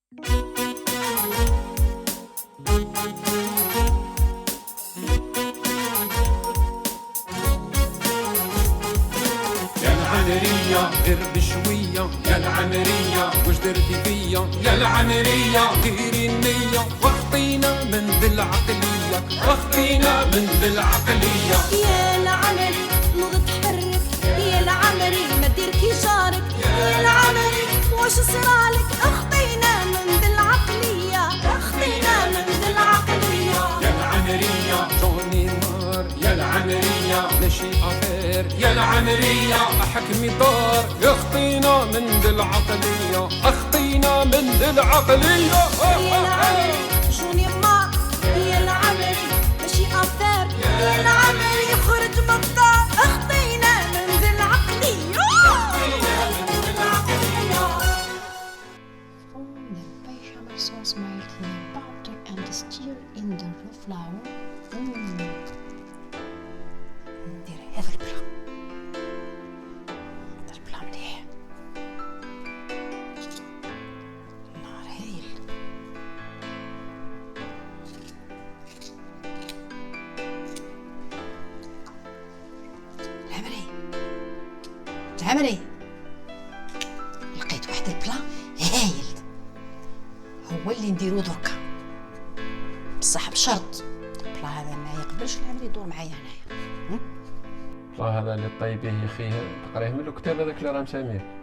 العمرية غير بشوية يا العمرية وش درتي فيا يا العمرية ديري النية واخطينا من ذي العقلية واخطينا من ذي العقلية يا العمري نوض تحرك يا العمري ما دير كي جارك يا العمري واش صرالك اخطينا من ذي العقلية اخطينا من ذي العقلية يا العمرية جوني نار يا العمرية ماشي افير يا العمرية احكمي دار يخطينا من ذي العقلية اخطينا من ذي العقلية يا العمري جوني مار يا العمري ماشي افير يا العمري خرج من الدار اخطينا من ذي العقلية اخطينا من ذي العقلية. From the bechamel sauce melt the butter and stir in the raw flour. ندير هذا البلا. هذا البلا مليح. نهار هايل. العمري لقيت واحد البلا هايل هو اللي نديرو دركا بصح بشرط البلا هذا ما يقبلش العمري يدور معايا هنايا. والله هذا اللي طيبيه يا خي تقريه من الكتاب هذاك اللي راه مساميه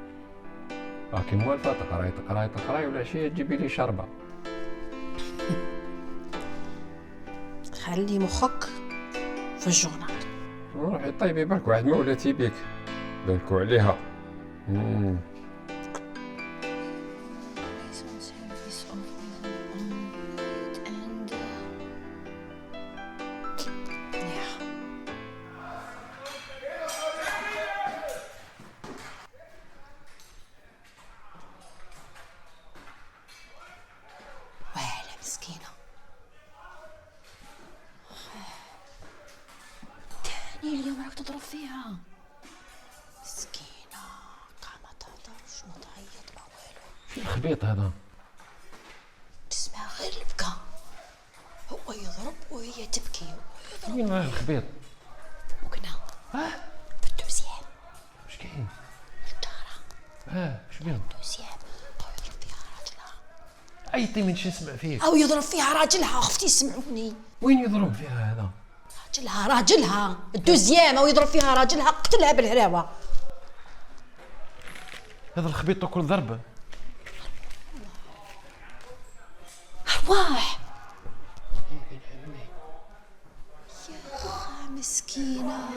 راكي موالفه تقراي والعشيه تجيبي لي شربه. خلي مخك في الجورنال. روحي طيبي بالك واحد ما ولاتي بيك بالكوا عليها. ويلي مسكينة تاني اليوم راك تضرب فيها مسكينة ما تهدرش ما تعيط ما والو. شو الخبيط هذا؟ تسمع غير البكا هو يضرب وهي تبكي وين راه الخبيط؟ وكنا في الدوزيام واش كاين؟ الدارة واش بيهم؟ الدوزيام أو يضرب فيها راجلها عيطي من شي نسمع فيك. أو يضرب فيها راجلها أختي سمعوني وين يضرب فيها هذا؟ راجلها الدوزيام أو يضرب فيها راجلها قتلها بالهراوة. هذا الخبيط كل ضربه. أرواح يا مسكينة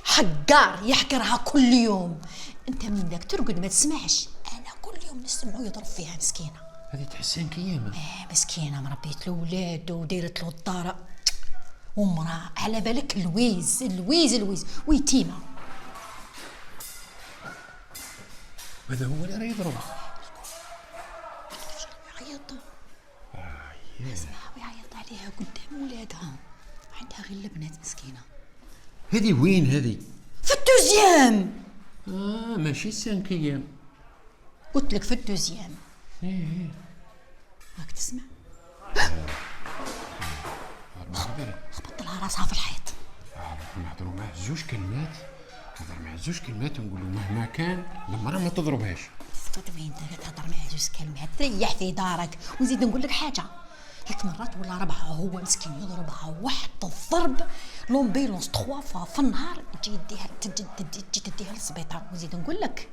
حقار يحقرها كل يوم. انت من ذاك ترقد ما تسمعش انا كل يوم نسمعو يضرب فيها مسكينة. هذه تحسين كيامه. مسكينة مربيت الاولاد وديرت له الدار ومراه على بالك الويز ويتيمة. هذا هو اللي راه يضرب. يعيط اسمع ويعيط عليها قدام ولادها عندها غير البنات مسكينة. هذه وين هذه؟ في الدوزيام. ماشي السانكيام. قلت لك في الدوزيام. ايه راك تسمع؟ خبطت لها راسها في الحيط. نهضروا معاه زوج كلمات ونقول له مهما كان المراه ما تضربهاش. اسكت وين تهضر معاه زوج كلمات تريح في دارك. ونزيد نقول لك حاجه 3 مرات ولا 4 هو مسكين يضربها واحد الضرب لومبيلونس 3 فوا في النهار تجي تديها للسبيطار. ونزيد نقول لك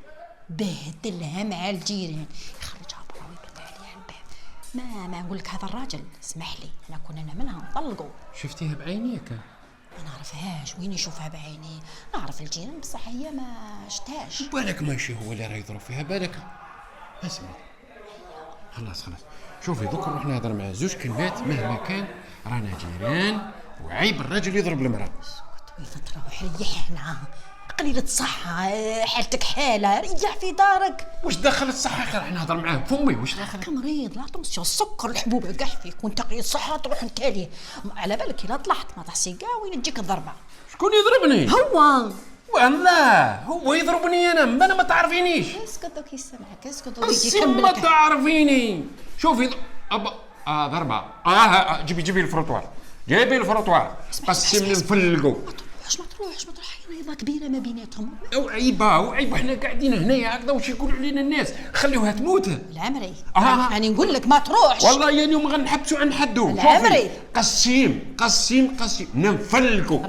بهدلها مع الجيران يخرجها برا ويقطع عليها الباب. ما نقول لك هذا الراجل اسمح لي انا كنا منها نطلقوا. شفتيها بعينيك؟ ما نعرفهاش وين يشوفها بعيني. نعرف الجيران بصح هي ما شتاش. بالك ماشي هو اللي راه يضرب فيها بالك. اسمع خلاص شوفي دوك نروح نهضر مع زوج كلمات مهما كان رانا جيران وعيب الراجل يضرب المراه. وين تروح ريحنا قليلة صحة حالتك حالة ريح في دارك. واش دخل الصحة راح نهضر معاه بفمي واش دخل؟ مريض لا تمشي السكر الحبوب كاع فيك وانت قليل صحة تروح نتاليه على بالك الا طلعت ما تحسي كاع وين تجيك الضربة. شكون يضربني؟ هو والله هو يضربني انا ما تعرفينيش. اسكت دوك يسمعك، اسكت دوك قسم ما تعرفيني. شوفي ابا ضربه جيبي الفروطوار، جيبي الفروطوار قسم نفلقوا. ما تروحش عيبه كبيره ما بيناتهم. وعيبه حنا قاعدين هنايا هكذا واش يقولوا علينا الناس؟ خليوها تموت العمري. يعني نقول لك ما تروحش والله يعني ما غنحبسوا عن حدو. العمري قسيم نفلقوا.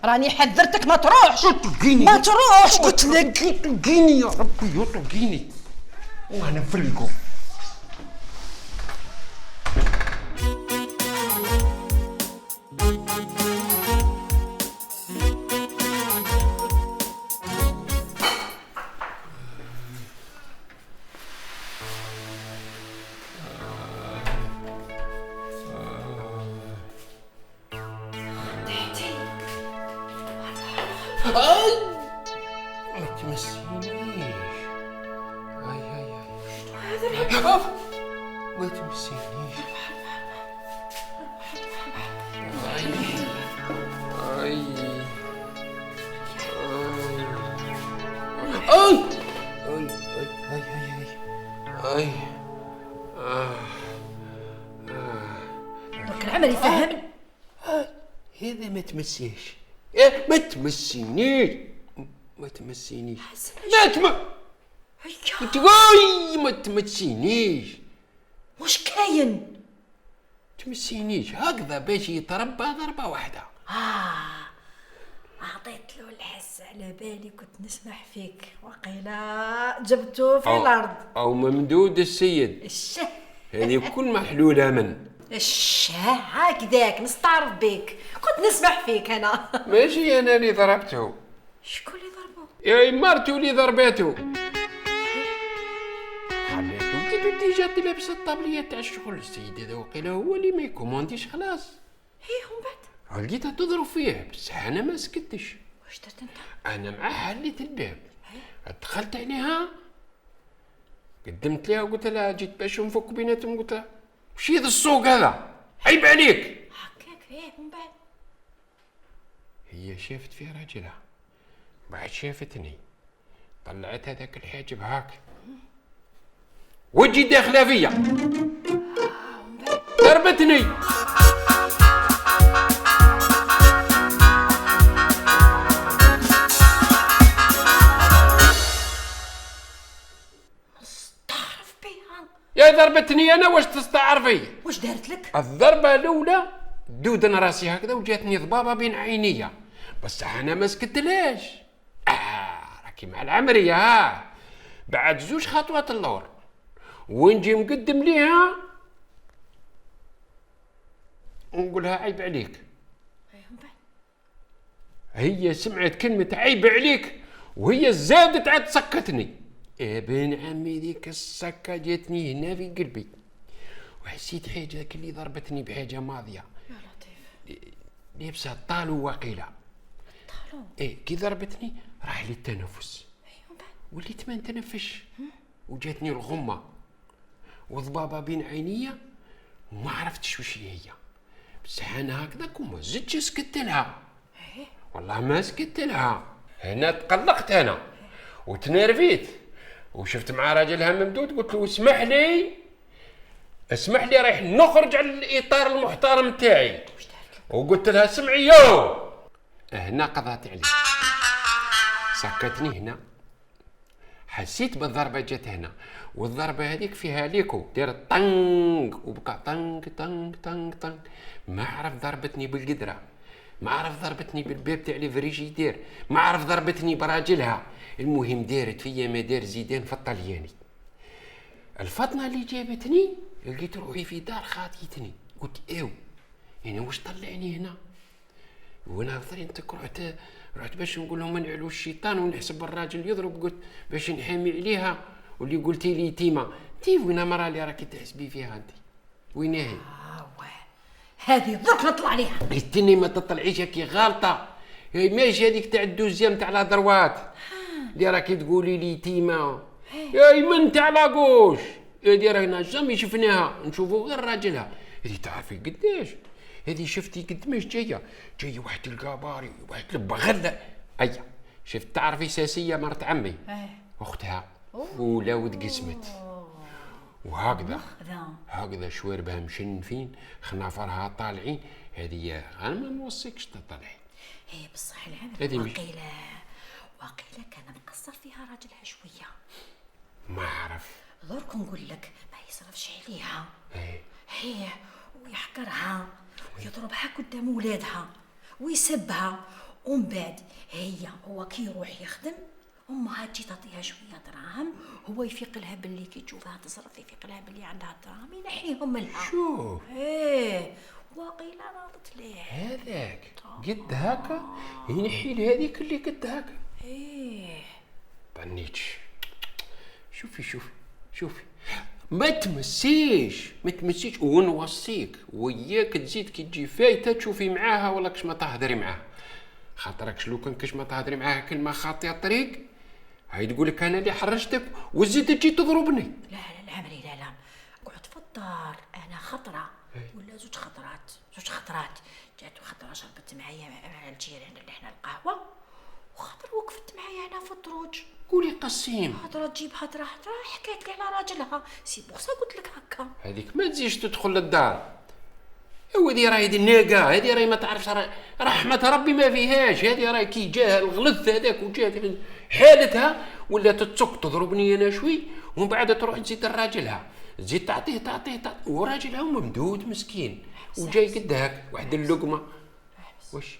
راني حذرتك ما تروحش. ما تروحش قلت لك. يطلقيني يا ربي يطلقيني ونفلقوا. ما تمسينيش. ما تمسينيش. دوك العمري فهمني. هذا ما تمسيش. ما تمسينيش. ما تمسينيش. ما تمسينيش. واش كاين؟ تمسينيش هكذا باش يتربى ضربة واحدة. عطيت له الحس على بالي كنت نسمح فيك وقيلا جبته في الارض. او ممدود السيد. الشه هذه كل محلولة من الشه هكذاك نستعرف بيك كنت نسمح فيك انا. ماشي انا اللي ضربته. شكون اللي ضربه؟ يا مرتو اللي ضربته. خليته ديجا لابس الطابلية تاع الشغل. السيد هذا وقيلا هو اللي ما يكومونديش خلاص. ومن بعد لقيتها تضرب فيه بصح انا ما سكتش. واش درت انت؟ انا معاه حليت الباب، دخلت عليها قدمت لها وقلت لها جيت باش نفك بيناتهم. قلت لها وش هذا السوق هذا؟ عيب عليك. هكاك ومن بعد هي شافت في راجلها بعد شافتني طلعت هذاك الحاجب هاك وجهي داخله فيا ضربتني. يا ضربتني انا واش تستعرفي؟ واش دارت لك؟ الضربه الاولى دودن راسي هكذا وجاتني ضبابه بين عينيا بس انا ما سكتلهاش. راكي مع العمريه بعد 2 خطوات اللور ونجي مقدم ليها ونقولها عيب عليك. هي سمعت كلمه عيب عليك وهي زادت عاد سكتني. ابن عمي ذيك السكه جاتني هنا في قلبي وحسيت حاجه اللي ضربتني بحاجه ماضيه. يا لطيف لابسه طالو وقيله. طالو؟ كي ضربتني راح لي التنفس وليت ما نتنفسش وجاتني الغمه وضبابه بين عينيا وما عرفتش وش هي بصح انا هكذاك وما زدتش سكت لها. والله ما سكت لها. هنا تقلقت انا وتنرفيت وشفت مع راجلها ممدود قلت له اسمح لي رايح نخرج على الاطار المحترم تاعي. وقلت لها سمعي يو. هنا قضات علي سكتني. هنا حسيت بالضربه جات هنا والضربه هذيك فيها ليكو دارت طنق وبقى طنق طنق طنق طنق. ما عرف ضربتني بالقدره ما عرف ضربتني بالباب تاع لي فريجيدير ما عرف ضربتني براجلها. المهم دارت فيا ما دار زيدان في الطلياني. الفطنه اللي جابتني لقيت روحي في دار خاطيتني قلت يعني واش طلعني هنا وانا فرينتك رحت باش نقول لهم منعلوا الشيطان ونحسب الراجل يضرب قلت باش نحامي عليها واللي قلتي لي تيما انتي وين مرا اللي راكي تحسبي فيها انت وين هي؟ هذه درك نطلع عليها. استني ما تطلعيش كي غالطه. ماشي هذيك تاع الدوزيام تاع لا دروات اللي راكي تقولي لي تيما يا يمن تاع لاكوش هذه رانا جامي شفناها نشوفوا غير راجلها. هذه تعرفي قداش هذه شفتي قداش جايه واحد الكباري واحد البغله. شفت تعرفي ساسيه مرت عمي اختها ولا ود قسمت وهكذا هكذا شواربها مشنفين خنافرها طالعين. هذه انا ما نوصيكش تطلعي. هي بصح العمل واقيلا كان مقصر فيها راجلها شويه. ما اعرف درك نقول لك ما يصرفش عليها. هي ويحقرها ويضربها قدام ولادها ويسبها. ومن بعد هو كي يروح يخدم امها تجي تعطيها شويه دراهم، هو يفيق لها باللي كي تشوفها تصرف يفيق لها باللي عندها دراهم ينحيهم لها. شوف واقيلا راضت ليه هذاك قد هكا ينحي لهذيك اللي قد هكا. بنيتش شوفي ما تمسيش ونوصيك وياك تزيد كي تجي فايته تشوفي معاها ولا كش ما تهضري معاها. خاطرك شلو كان كش ما تهضري معاها كلمه خاطيه الطريق هاي تقول لك انا اللي حرجتك وزيد تجي تضربني. لا عمري لا قعد في الدار انا خطره ولا زوج خطرات جات خطره شربت معايا مع الجيران اللي احنا القهوه، وخطر وقفت معايا هنا في الدروج. قولي قسيم هضره تجيب هضره حكيت لي على راجلها سي بوغسا قلت لك هكا. هذيك ما تزيش تدخل للدار. هذه راهي الناقه هذه راهي ما تعرفش رحمه ربي ما فيهاش. هذه راهي كي جاها الغلظ هذاك وجات حالتها ولا تتسك تضربني انا شوي ومن بعد تروح تزيد لراجلها تزيد تعطيه وراجلها ممدود مسكين وجاي قد هاك واحد اللقمه. واش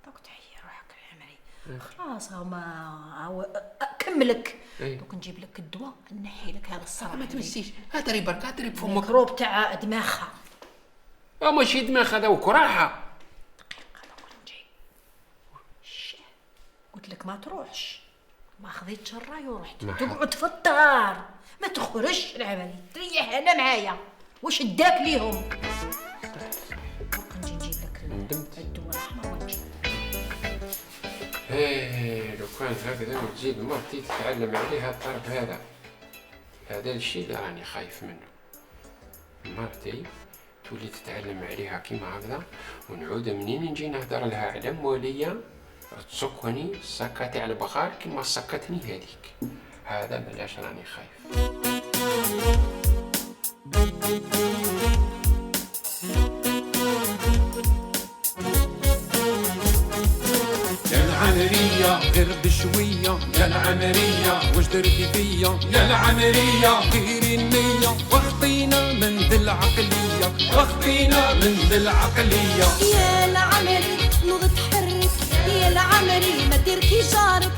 دوك تحيي روحك العمري خلاص ما اكملك. دوك نجيب لك الدواء نحي لك هذا الصرع. ما تمسيش هاتري برك هاتري بفمك. الميكروب تاع دماغها ماشي دماغ هذا وكراحه. دقيقه نجي قلت لك ما تروحش ما خذيتش الراي ورحت تقعد في الدار ما تخرجش العملي تريح هنا معايا. واش داك ليهم نجي نجيب لك الدواء الاحمر ونجي. لو كانت هكذا وتزيد مرتي تتعلم عليها الطرف هذا الشيء اللي راني خايف منه. مرتي تولي تتعلم عليها كيما هكذا ونعود منين نجي نهدر لها على مواليا تسكني سكتي على البخار كيما سكتني هذيك. هذا بلاش راني خايف. يا العمرية غير بشوية يا العمرية واش درتي فيا يا العمرية ديري النية واخطينا من ذي العقلية يا العمري نوض تحرك يا العمري ما دير كي جارك.